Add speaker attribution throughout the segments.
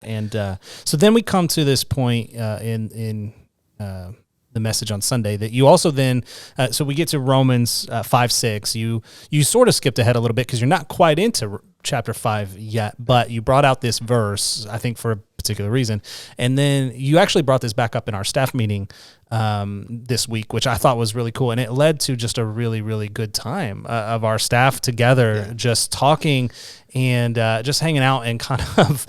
Speaker 1: And so then we come to this point in the message on Sunday that you also then, so we get to Romans 5:6. You sort of skipped ahead a little bit because you're not quite into chapter 5 yet, but you brought out this verse, I think for a particular reason. And then you actually brought this back up in our staff meeting this week, which I thought was really cool. And it led to just a really, really good time of our staff together, just talking and just hanging out and kind of,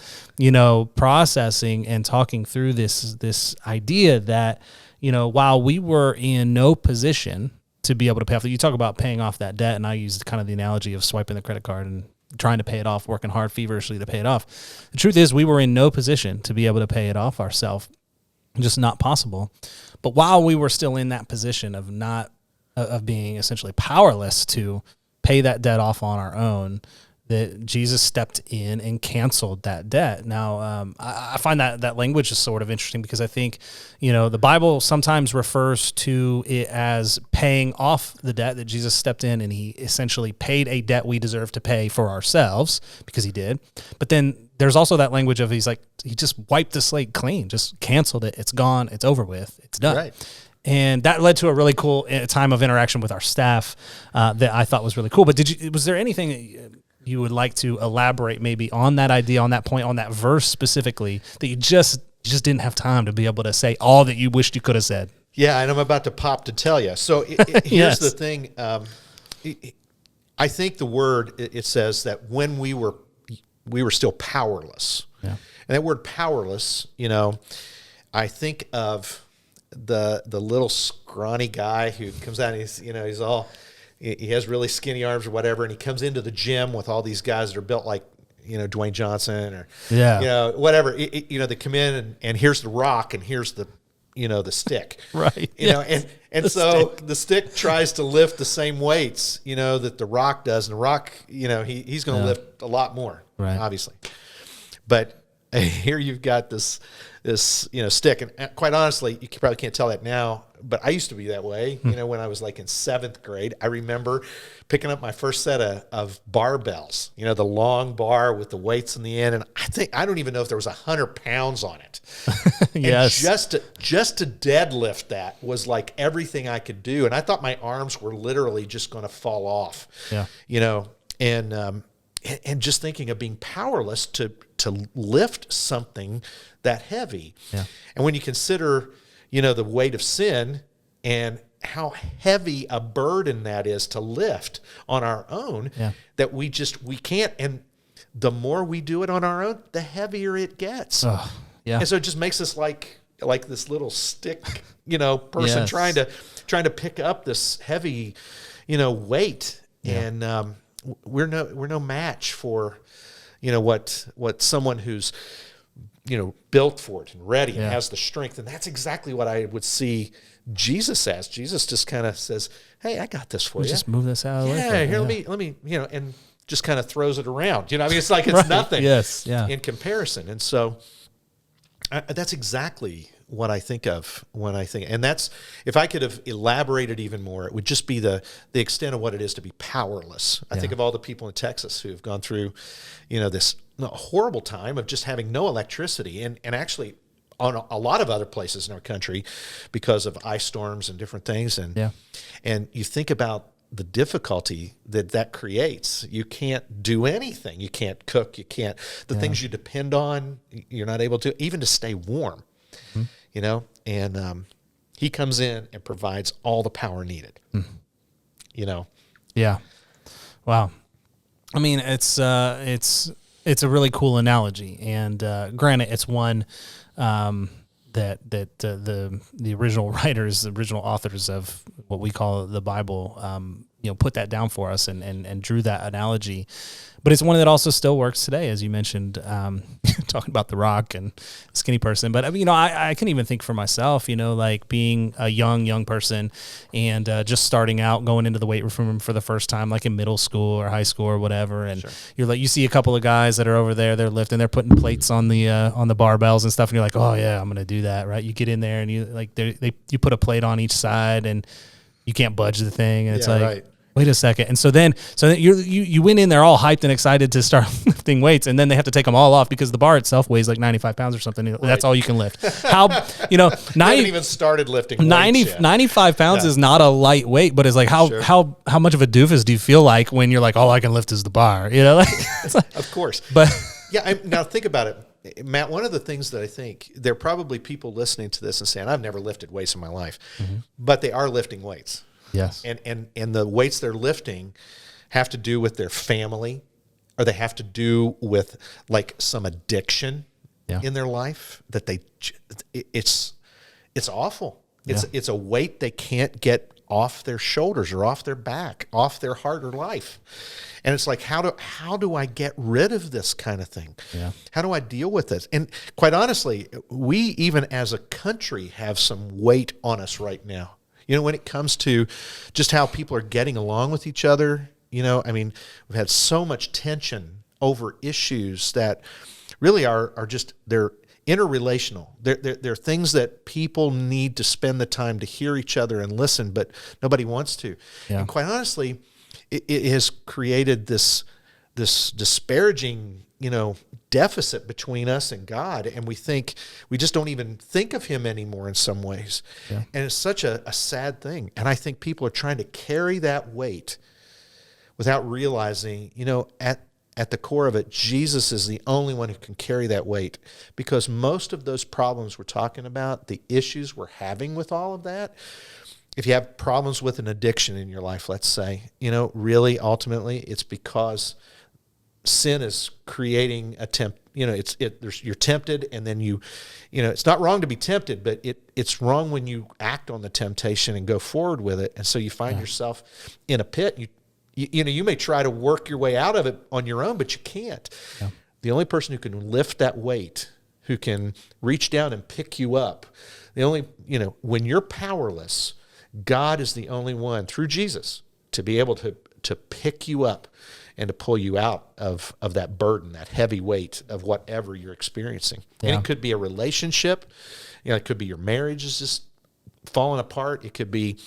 Speaker 1: processing and talking through this idea that, while we were in no position to be able to pay off, you talk about paying off that debt, and I used kind of the analogy of swiping the credit card and trying to pay it off, working hard feverishly to pay it off. The truth is we were in no position to be able to pay it off ourselves, just not possible. But while we were still in that position of being essentially powerless to pay that debt off on our own, that Jesus stepped in and canceled that debt. Now, I find that language is sort of interesting because I think, the Bible sometimes refers to it as paying off the debt, that Jesus stepped in and he essentially paid a debt we deserve to pay for ourselves because he did. But then there's also that language of he just wiped the slate clean, just canceled it. It's gone. It's over with. It's done. Right. And that led to a really cool time of interaction with our staff that I thought was really cool. But was there anything that you would like to elaborate maybe on that idea, on that point, on that verse specifically, that you just didn't have time to be able to say all that you wished you could have said?
Speaker 2: Yeah, and I'm about to pop to tell you. So here's the thing. I think the word, it says that when we were still powerless. Yeah. And that word powerless, I think of the little scrawny guy who comes out and he has really skinny arms or whatever, and he comes into the gym with all these guys that are built like, Dwayne Johnson or, whatever. They come in and here's the rock and here's the stick.
Speaker 1: Right.
Speaker 2: And so the stick tries to lift the same weights, that the rock does. And the rock, he's going to lift a lot more, obviously. But here you've got this stick. And quite honestly, you probably can't tell that now, but I used to be that way. When I was like in 7th grade, I remember picking up my first set of barbells, the long bar with the weights in the end. And I don't even know if there was 100 pounds on it.
Speaker 1: Yes.
Speaker 2: And just to deadlift that was like everything I could do. And I thought my arms were literally just going to fall off, and just thinking of being powerless to lift something that heavy. Yeah. And when you consider, the weight of sin and how heavy a burden that is to lift on our own, that we can't. And the more we do it on our own, the heavier it gets. And so it just makes us like this little stick, person trying to pick up this heavy, weight. Yeah. And we're no match for, what someone who's, built for it and ready and has the strength. And that's exactly what I would see Jesus as. Jesus just kind of says, hey, I got this for you.
Speaker 1: Just move this out of the way.
Speaker 2: Yeah, here, let me, and just kind of throws it around. It's like it's nothing in comparison. And so that's exactly what I think of when I think. And that's, if I could have elaborated even more, it would just be the extent of what it is to be powerless. I think of all the people in Texas who have gone through, this horrible time of just having no electricity, and actually on a lot of other places in our country because of ice storms and different things. And you think about the difficulty that creates. You can't do anything. You can't cook. You can't, the things you depend on, you're not able to, even to stay warm, and he comes in and provides all the power needed,
Speaker 1: Yeah. Wow. I mean, it's a really cool analogy, and granted, it's one that the original writers, the original authors of what we call the Bible, put that down for us and drew that analogy. But it's one that also still works today, as you mentioned, talking about the rock and skinny person. But I can even think for myself, like being a young person and just starting out, going into the weight room for the first time, like in middle school or high school or whatever. And you see a couple of guys that are over there, they're lifting, they're putting plates on the barbells and stuff, and you're like, oh yeah, I'm gonna do that, right? You get in there and you put a plate on each side and you can't budge the thing, and it's like. Right. wait a second. And so then you went in there all hyped and excited to start lifting weights, and then they have to take them all off because the bar itself weighs like 95 pounds or something. Right. That's all you can lift. How, 90,
Speaker 2: haven't even started lifting
Speaker 1: 95 pounds is not a light weight, but it's like how much of a doofus do you feel like when you're like, all I can lift is the bar,
Speaker 2: Of course.
Speaker 1: But
Speaker 2: yeah, now think about it. Matt, one of the things that I think, there are probably people listening to this and saying, I've never lifted weights in my life, but they are lifting weights.
Speaker 1: Yes.
Speaker 2: And the weights they're lifting have to do with their family, or they have to do with like some addiction in their life that it's awful. It's a weight they can't get off their shoulders or off their back, off their heart or life. And it's like, how do I get rid of this kind of thing? Yeah. How do I deal with this? And quite honestly, we even as a country have some weight on us right now. When it comes to just how people are getting along with each other, we've had so much tension over issues that really are just, they're interrelational. They're things that people need to spend the time to hear each other and listen, but nobody wants to. Yeah. And quite honestly, it has created this disparaging, deficit between us and God, and we just don't even think of him anymore in some ways. Yeah. And it's such a sad thing. And I think people are trying to carry that weight without realizing, at the core of it, Jesus is the only one who can carry that weight, because most of those problems we're talking about, the issues we're having with all of that, if you have problems with an addiction in your life, let's say, really ultimately it's because sin is creating a you're tempted, and then it's not wrong to be tempted, but it's wrong when you act on the temptation and go forward with it. And so you find yourself in a pit. You may try to work your way out of it on your own, but you can't. Yeah. The only person who can lift that weight, who can reach down and pick you up, when you're powerless, God is the only one through Jesus to be able to pick you up and to pull you out of that burden, that heavy weight of whatever you're experiencing. Yeah. And it could be a relationship. It could be your marriage is just falling apart. It could be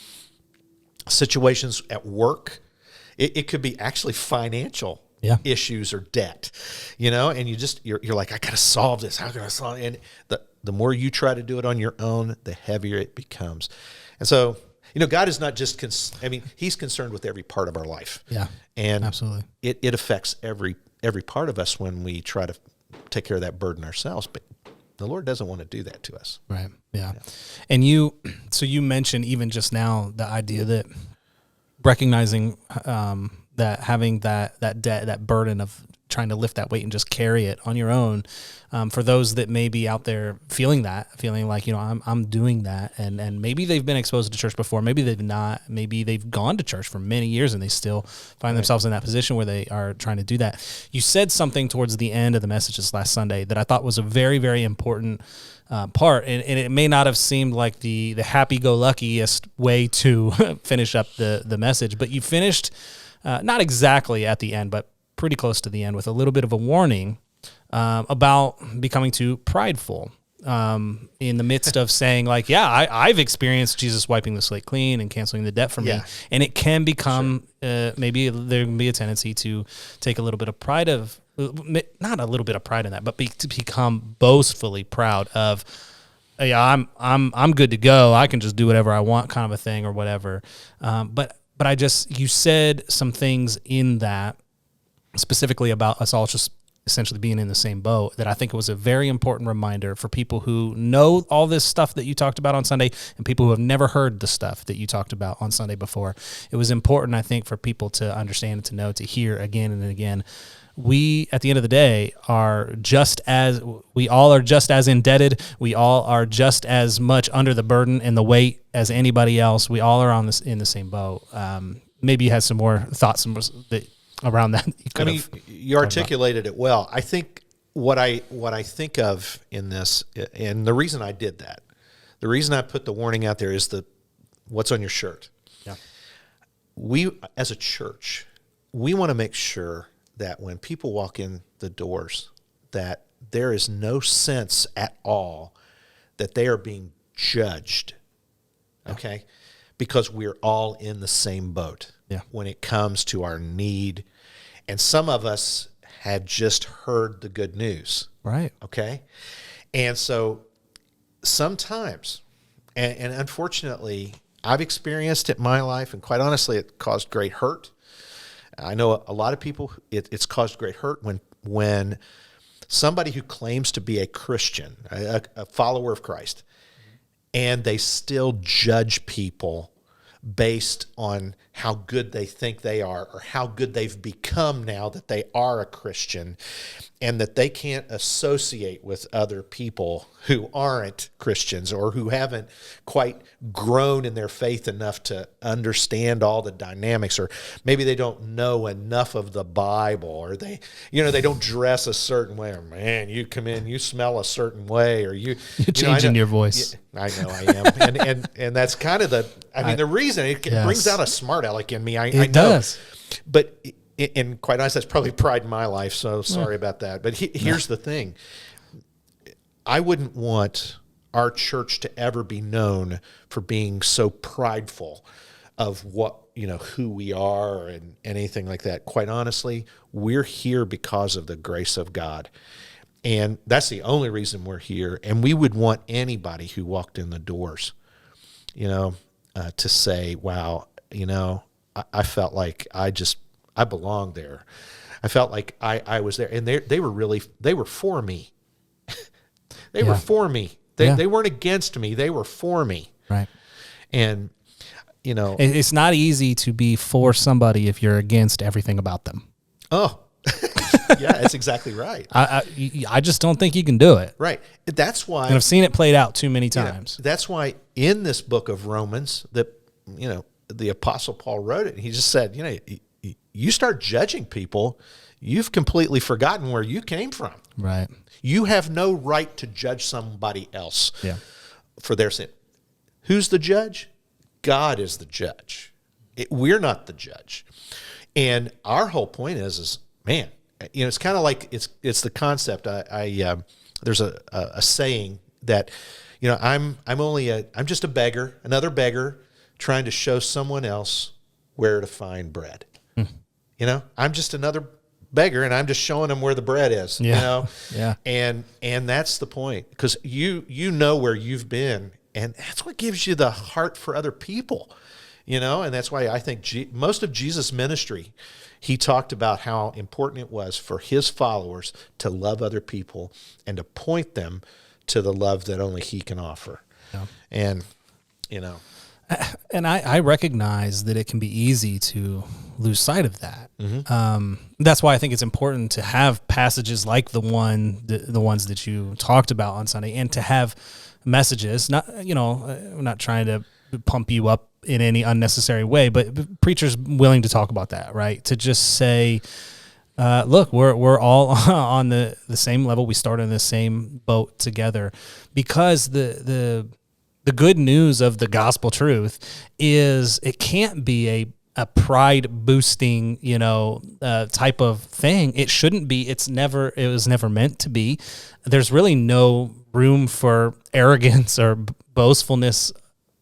Speaker 2: situations at work. It could be actually financial issues or debt, and you're like, I got to solve this. How can I solve it? And the more you try to do it on your own, the heavier it becomes. And so, God is not just, he's concerned with every part of our life. Yeah. And absolutely. It affects every part of us when we try to take care of that burden ourselves. But the Lord doesn't want to do that to us.
Speaker 1: Right. Yeah. And you mentioned even just now the idea that recognizing that having that debt, that burden of trying to lift that weight and just carry it on your own, for those that may be out there feeling like, I'm doing that, and maybe they've been exposed to church before, maybe they've not, maybe they've gone to church for many years and they still find themselves in that position where they are trying to do that. You said something towards the end of the message this last Sunday that I thought was a very, very important part, and it may not have seemed like the happy-go-luckiest way to finish up the message, but you finished not exactly at the end, but pretty close to the end, with a little bit of a warning about becoming too prideful in the midst of saying, like, I've experienced Jesus wiping the slate clean and canceling the debt for me, and it can become maybe there can be a tendency to take a little bit of pride of, not a little bit of pride in that, but to become boastfully proud of, I'm good to go, I can just do whatever I want, kind of a thing, or whatever. But you said some things in that, specifically about us all just essentially being in the same boat, that I think it was a very important reminder for people who know all this stuff that you talked about on Sunday and people who have never heard the stuff that you talked about on Sunday before. It was important, I think, for people to understand and to know, to hear again and again. We, at the end of the day, we all are just as indebted. We all are just as much under the burden and the weight as anybody else. We all are in the same boat. Maybe you had some more thoughts around that.
Speaker 2: You articulated it well. I think what I think of in this, and the reason I did that, the reason I put the warning out there is what's on your shirt. Yeah. We, as a church, we want to make sure that when people walk in the doors, that there is no sense at all that they are being judged, okay? Because we're all in the same boat. when it comes to our need. And some of us had just heard the good news.
Speaker 1: Right.
Speaker 2: Okay. And so sometimes, and unfortunately, I've experienced it in my life, and quite honestly, it caused great hurt. I know a lot of people, it's caused great hurt when somebody who claims to be a Christian, a follower of Christ, and they still judge people based on how good they think they are or how good they've become now that they are a Christian, and that they can't associate with other people who aren't Christians or who haven't quite grown in their faith enough to understand all the dynamics, or maybe they don't know enough of the Bible, or they don't dress a certain way, or man, you come in, you smell a certain way, or you're
Speaker 1: changing your voice.
Speaker 2: I know I am. and that's kind of the reason it brings out a smart aleck in me. I know.
Speaker 1: Does.
Speaker 2: But and quite honestly, that's probably pride in my life, so sorry about that. But here's the thing. I wouldn't want our church to ever be known for being so prideful of what, who we are and anything like that. Quite honestly, we're here because of the grace of God. And that's the only reason we're here. And we would want anybody who walked in the doors, to say, wow, I felt like I belonged there. I felt like I was there. And they were for me. They were for me. They weren't against me. They were for me.
Speaker 1: Right.
Speaker 2: And,
Speaker 1: it's not easy to be for somebody if you're against everything about them.
Speaker 2: Oh, yeah, that's exactly right.
Speaker 1: I just don't think you can do it.
Speaker 2: Right. That's why.
Speaker 1: And I've seen it played out too many times.
Speaker 2: That's why in this book of Romans that, the Apostle Paul wrote it. And he just said, you start judging people, you've completely forgotten where you came from.
Speaker 1: Right.
Speaker 2: You have no right to judge somebody else for their sin. Who's the judge? God is the judge. We're not the judge. And our whole point is man, it's kind of like it's the concept. There's a saying that, I'm just a beggar, another beggar trying to show someone else where to find bread. I'm just another beggar, and I'm just showing them where the bread is.
Speaker 1: Yeah.
Speaker 2: And that's the point, because you know where you've been, and that's what gives you the heart for other people. And that's why I think most of Jesus' ministry, he talked about how important it was for his followers to love other people and to point them to the love that only he can offer. Yeah. And
Speaker 1: I recognize that it can be easy to lose sight of that.
Speaker 2: Mm-hmm.
Speaker 1: That's why I think it's important to have passages like the ones that you talked about on Sunday, and to have messages. I'm not trying to pump you up in any unnecessary way, but preachers willing to talk about that, right? To just say, look, we're all on the same level. We start in the same boat together, because the good news of the gospel truth is it can't be a pride boosting, type of thing. It shouldn't be. It was never meant to be. There's really no room for arrogance or boastfulness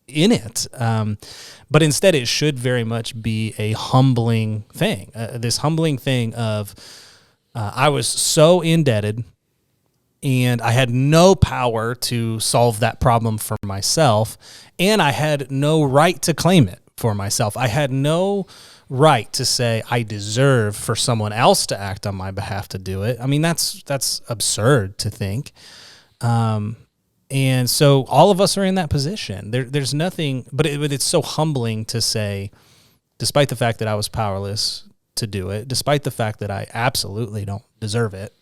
Speaker 1: in it. But instead it should very much be a humbling thing. This humbling thing of, I was so indebted, and I had no power to solve that problem for myself, and I had no right to claim it for myself. I had no right to say I deserve for someone else to act on my behalf to do it. I mean, that's absurd to think. And so all of us are in that position. There's nothing, but it's so humbling to say, despite the fact that I was powerless to do it, despite the fact that I absolutely don't deserve it,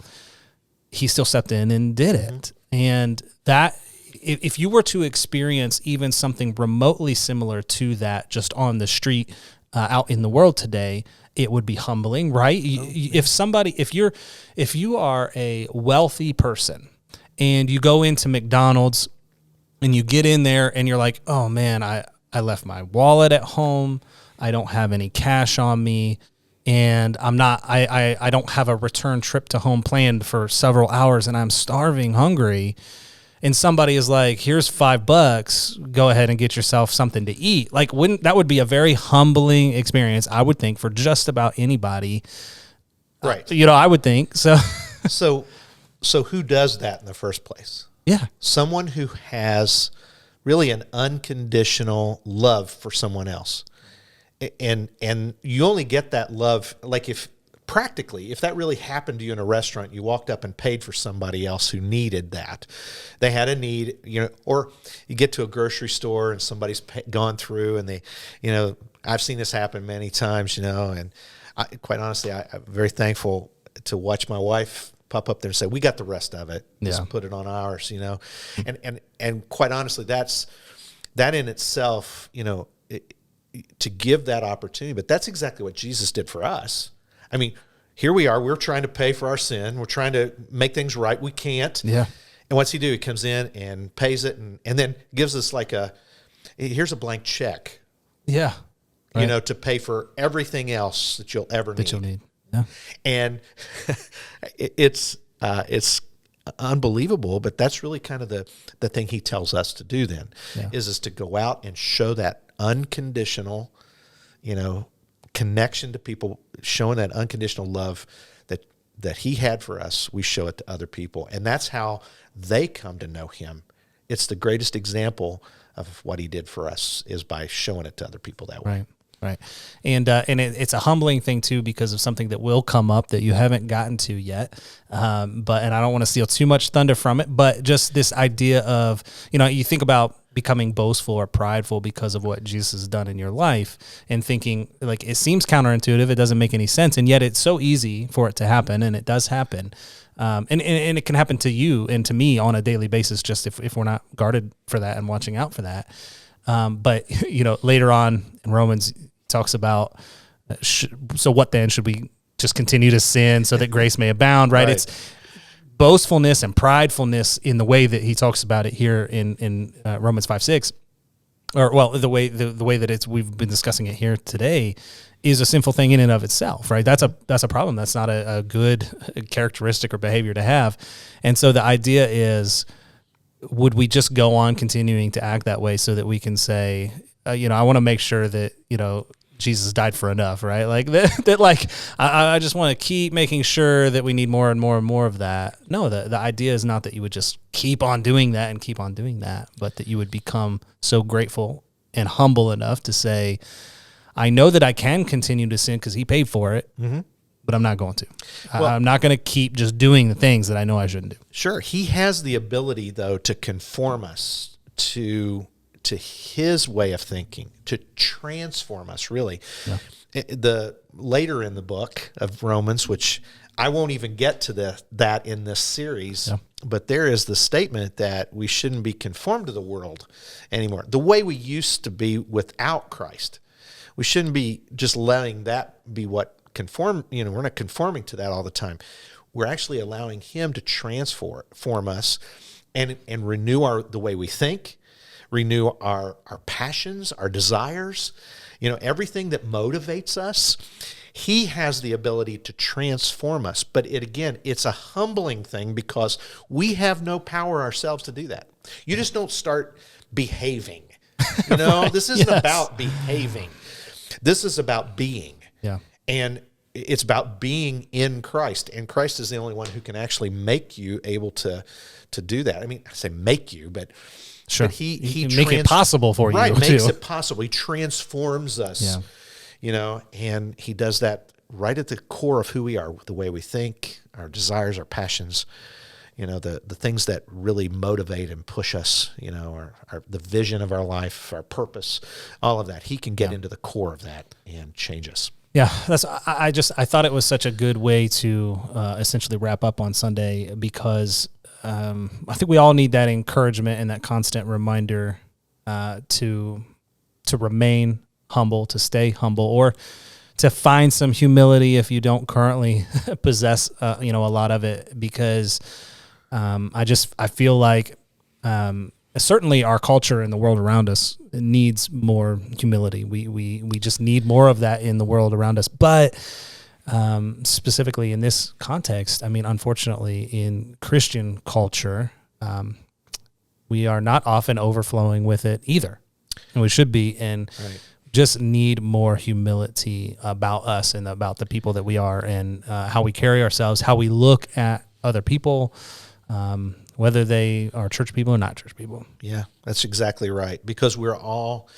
Speaker 1: he still stepped in and did it. And that, if you were to experience even something remotely similar to that just on the street out in the world today, it would be humbling, right? If you are a wealthy person and you go into McDonald's and you get in there and you're like, oh man, I left my wallet at home. I don't have any cash on me. And I don't have a return trip to home planned for several hours, and I'm starving hungry. and somebody is like, here's $5, go ahead and get yourself something to eat. Like, that would be a very humbling experience, I would think, for just about anybody.
Speaker 2: Right.
Speaker 1: I would think so.
Speaker 2: So who does that in the first place?
Speaker 1: Yeah.
Speaker 2: Someone who has really an unconditional love for someone else. And you only get that love, like if that really happened to you in a restaurant, you walked up and paid for somebody else who needed that. They had a need, or you get to a grocery store and somebody's gone through and they, I've seen this happen many times, and quite honestly, I'm very thankful to watch my wife pop up there and say, we got the rest of it. Just put it on ours, and quite honestly, that in itself, to give that opportunity. But that's exactly what Jesus did for us. I mean, here we are. We're trying to pay for our sin. We're trying to make things right. We can't.
Speaker 1: Yeah.
Speaker 2: And what's he do? He comes in and pays it and then gives us here's a blank check.
Speaker 1: Yeah. Right.
Speaker 2: To pay for everything else that you'll ever need.
Speaker 1: Yeah.
Speaker 2: And it's unbelievable, but that's really kind of the thing he tells us to do then, is to go out and show that unconditional, connection to people, showing that unconditional love that he had for us. We show it to other people, and that's how they come to know him. It's the greatest example of what he did for us is by showing it to other people that way.
Speaker 1: Right. And it's a humbling thing too, because of something that will come up that you haven't gotten to yet. And I don't want to steal too much thunder from it, but just this idea of, you think about becoming boastful or prideful because of what Jesus has done in your life and thinking like it seems counterintuitive. It doesn't make any sense. And yet it's so easy for it to happen. And it does happen. And it can happen to you and to me on a daily basis, just if we're not guarded for that and watching out for that. But later on in Romans, talks about, so what then? Should we just continue to sin so that grace may abound, right? It's boastfulness and pridefulness in the way that he talks about it here in Romans 5:6, or the way that we've been discussing it here today, is a sinful thing in and of itself, right? That's a problem. That's not a good characteristic or behavior to have. And so the idea is, would we just go on continuing to act that way so that we can say, I want to make sure that, Jesus died for enough, right? Like that like, I just want to keep making sure that we need more and more and more of that. No, the idea is not that you would just keep on doing that and keep on doing that, but that you would become so grateful and humble enough to say, I know that I can continue to sin because he paid for it, but I'm not going to. I'm not going to keep just doing the things that I know I shouldn't do.
Speaker 2: Sure. He has the ability, though, to conform us to his way of thinking, to transform us, really. Yeah. Later in the book of Romans, which I won't even get to that in this series, but there is the statement that we shouldn't be conformed to the world anymore. The way we used to be without Christ. We shouldn't be just letting that be what conform. We're not conforming to that all the time. We're actually allowing him to transform us and renew the way we think, renew our passions, our desires, everything that motivates us. He has the ability to transform us. But it's a humbling thing because we have no power ourselves to do that. You just don't start behaving. Right. This isn't about behaving. This is about being. Yeah. And it's about being in Christ. And Christ is the only one who can actually make you able to do that. I mean, I say make you, but
Speaker 1: sure.
Speaker 2: But he
Speaker 1: can make it possible for you.
Speaker 2: Right, makes it possible. He transforms us, and he does that right at the core of who we are, the way we think, our desires, our passions, the things that really motivate and push us, the vision of our life, our purpose, all of that. He can get into the core of that and change us.
Speaker 1: Yeah, I thought it was such a good way to essentially wrap up on Sunday because I think we all need that encouragement and that constant reminder to remain humble, to stay humble, or to find some humility if you don't currently possess a lot of it. Because I feel like certainly our culture and the world around us needs more humility. We just need more of that in the world around us. But specifically in this context, I mean, unfortunately, in Christian culture, We are not often overflowing with it either. And we should be, and just need more humility about us and about the people that we are, and how we carry ourselves, how we look at other people, whether they are church people or not church people.
Speaker 2: Yeah, that's exactly right. Because we're all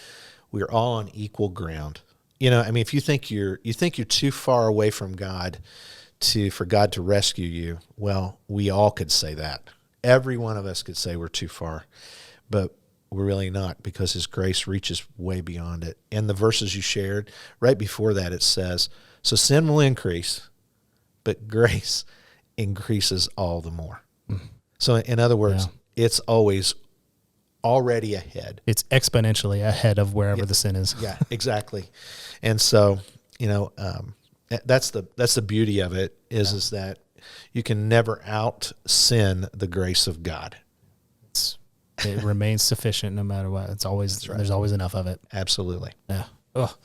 Speaker 2: on equal ground. You know, I mean, if you think you're too far away from God for God to rescue you, well, we all could say that. Every one of us could say we're too far, but we're really not, because his grace reaches way beyond it. And the verses you shared, right before that, it says, so sin will increase, but grace increases all the more. Mm-hmm. So in other words, it's always already ahead.
Speaker 1: It's exponentially ahead of wherever the sin is.
Speaker 2: Yeah, exactly. And so, you know, that's the beauty of it is that you can never out sin the grace of God.
Speaker 1: It remains sufficient no matter what. It's always there's always enough of it.
Speaker 2: Absolutely.
Speaker 1: Yeah. Oh,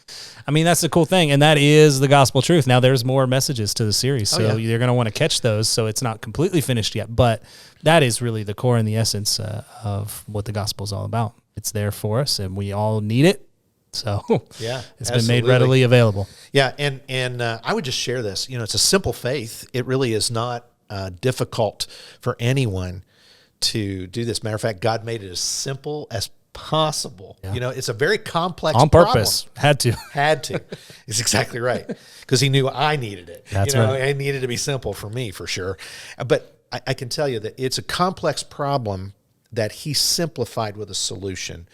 Speaker 1: I mean, that's the cool thing, and that is the gospel truth. Now, there's more messages to the series, so you're going to want to catch those. So it's not completely finished yet, but that is really the core and the essence of what the gospel is all about. It's there for us, and we all need it. So it's been made readily available.
Speaker 2: Yeah, and I would just share this. You know, it's a simple faith. It really is not difficult for anyone to do this. Matter of fact, God made it as simple as possible. Yeah. You know, it's a very complex
Speaker 1: on purpose.
Speaker 2: Problem. Had to. It's exactly right, because he knew I needed it.
Speaker 1: That's
Speaker 2: right. I needed to be simple for me, for sure. But I can tell you that it's a complex problem that he simplified with a solution.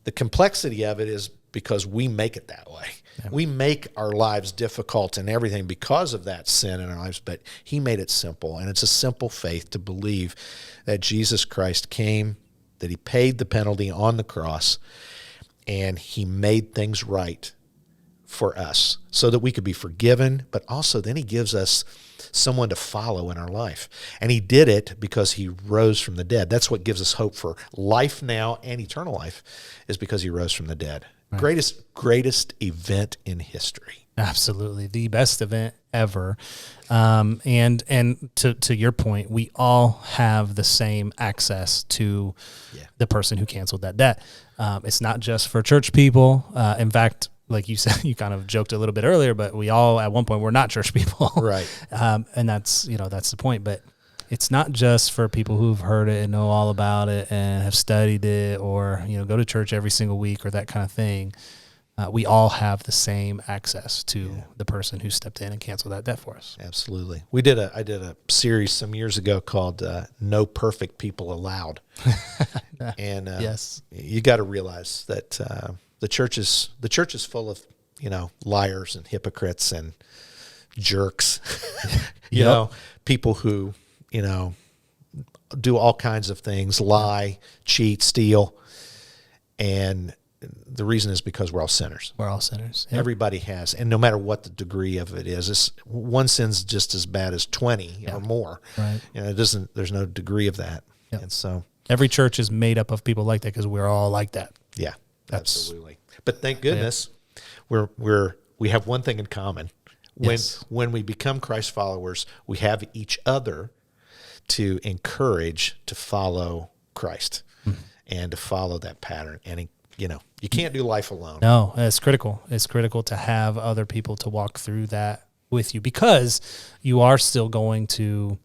Speaker 2: The complexity of it is because we make it that way. Yeah. We make our lives difficult and everything because of that sin in our lives, but he made it simple. And it's a simple faith to believe that Jesus Christ came, that he paid the penalty on the cross, and he made things right for us so that we could be forgiven, but also then he gives us someone to follow in our life. And he did it because he rose from the dead. That's what gives us hope for life now and eternal life, is because he rose from the dead. Right. Greatest event in history.
Speaker 1: Absolutely. The best event ever. And to your point, we all have the same access to the person who canceled that debt. It's not just for church people. In fact, like you said, you kind of joked a little bit earlier, but we all at one point were not church people.
Speaker 2: Right.
Speaker 1: And that's the point. But it's not just for people who've heard it and know all about it and have studied it, or, go to church every single week or that kind of thing. We all have the same access to the person who stepped in and canceled that debt for us.
Speaker 2: Absolutely. I did a series some years ago called No Perfect People Allowed. And you got to realize that the church is full of, liars and hypocrites and jerks, people who, do all kinds of things, lie, cheat, steal. And the reason is because we're all sinners.
Speaker 1: We're all sinners. Yep.
Speaker 2: Everybody has. And no matter what the degree of it is, one sin's just as bad as 20 or more.
Speaker 1: Right.
Speaker 2: There's no degree of that.
Speaker 1: Yep.
Speaker 2: And so
Speaker 1: every church is made up of people like that, because we're all like that.
Speaker 2: Yeah, absolutely. But thank goodness we have one thing in common. When we become Christ followers, we have each other to encourage to follow Christ and to follow that pattern. And, you can't do life alone.
Speaker 1: No, it's critical. It's critical to have other people to walk through that with you, because you are still going to,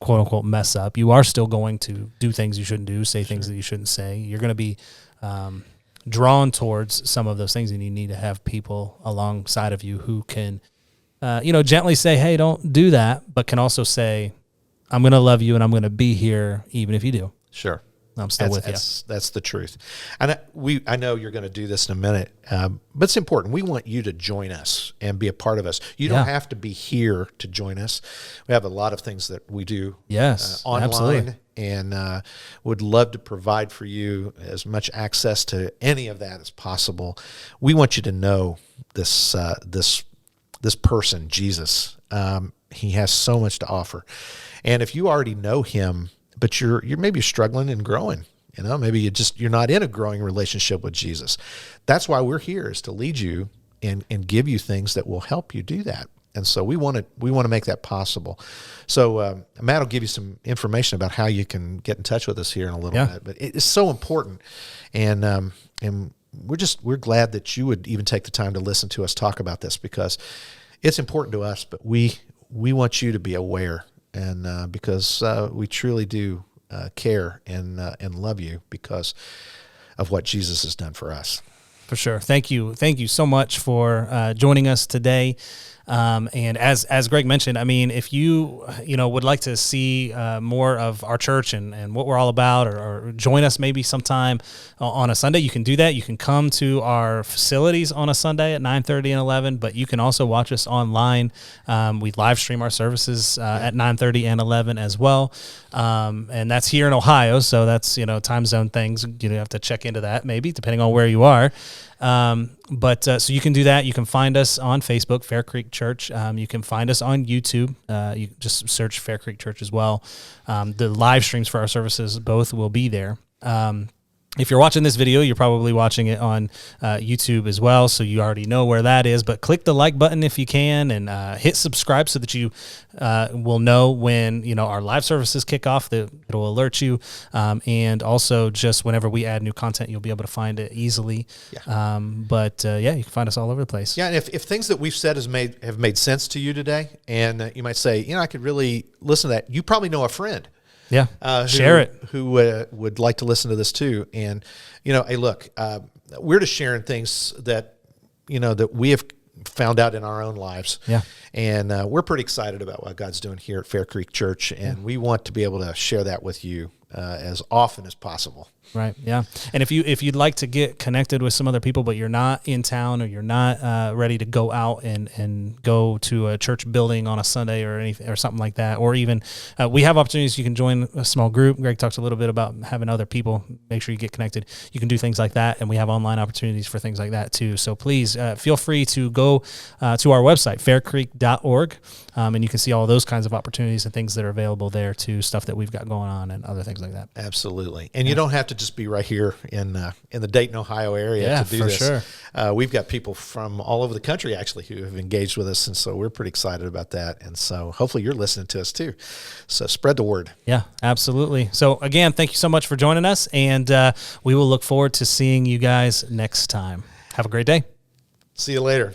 Speaker 1: quote unquote, mess up. You are still going to do things you shouldn't do, say things that you shouldn't say. You're going to be drawn towards some of those things, and you need to have people alongside of you who can, gently say, hey, don't do that, but can also say, I'm going to love you and I'm going to be here even if you do.
Speaker 2: Sure.
Speaker 1: I'm still with you.
Speaker 2: That's the truth. And I know you're going to do this in a minute, but it's important. We want you to join us and be a part of us. You don't have to be here to join us. We have a lot of things that we do online,
Speaker 1: absolutely.
Speaker 2: And would love to provide for you as much access to any of that as possible. We want you to know this person, Jesus. He has so much to offer. And if you already know him, but you're maybe struggling and growing, maybe you're not in a growing relationship with Jesus. That's why we're here, is to lead you and give you things that will help you do that. And so we want to make that possible. So Matt will give you some information about how you can get in touch with us here in a little bit. But it is so important, and we're glad that you would even take the time to listen to us talk about this, because it's important to us. But we want you to be aware, and because we truly do care and love you because of what Jesus has done for us.
Speaker 1: For sure. Thank you so much for joining us today. And as Greg mentioned, I mean, if you would like to see more of our church and what we're all about, or join us maybe sometime on a Sunday, you can do that. You can come to our facilities on a Sunday at 9:30 and 11, but you can also watch us online. We live stream our services at 9:30 and 11 as well. And that's here in Ohio, so that's, time zone things. You have to check into that maybe, depending on where you are. But so you can do that. You can find us on Facebook, Faircreek Church. You can find us on YouTube. You just search Faircreek Church as well. The live streams for our services both will be there. If you're watching this video, you're probably watching it on YouTube as well, so you already know where that is. But click the like button if you can, and hit subscribe so that you will know when our live services kick off. It'll alert you, and also just whenever we add new content, you'll be able to find it easily. Yeah. You can find us all over the place.
Speaker 2: Yeah, and if things that we've said have made sense to you today, and you might say, I could really listen to that. You probably know a friend.
Speaker 1: Yeah, share it.
Speaker 2: Who would like to listen to this too. And, hey, look, we're just sharing things that, that we have found out in our own lives.
Speaker 1: Yeah.
Speaker 2: And we're pretty excited about what God's doing here at Faircreek Church. And we want to be able to share that with you as often as possible.
Speaker 1: Right. Yeah. And if you'd like to get connected with some other people, but you're not in town, or you're not ready to go out and go to a church building on a Sunday or anything or something like that, or even we have opportunities. You can join a small group. Greg talked a little bit about having other people. Make sure you get connected. You can do things like that, and we have online opportunities for things like that too. So please feel free to go to our website, faircreek.org, and you can see all those kinds of opportunities and things that are available there too, stuff that we've got going on and other things like that.
Speaker 2: Absolutely. And you don't have to just be right here in the Dayton, Ohio area to do this.
Speaker 1: Sure.
Speaker 2: We've got people from all over the country actually who have engaged with us, and so we're pretty excited about that. And so hopefully you're listening to us too. So spread the word.
Speaker 1: Yeah, absolutely. So again, thank you so much for joining us, and we will look forward to seeing you guys next time. Have a great day.
Speaker 2: See you later.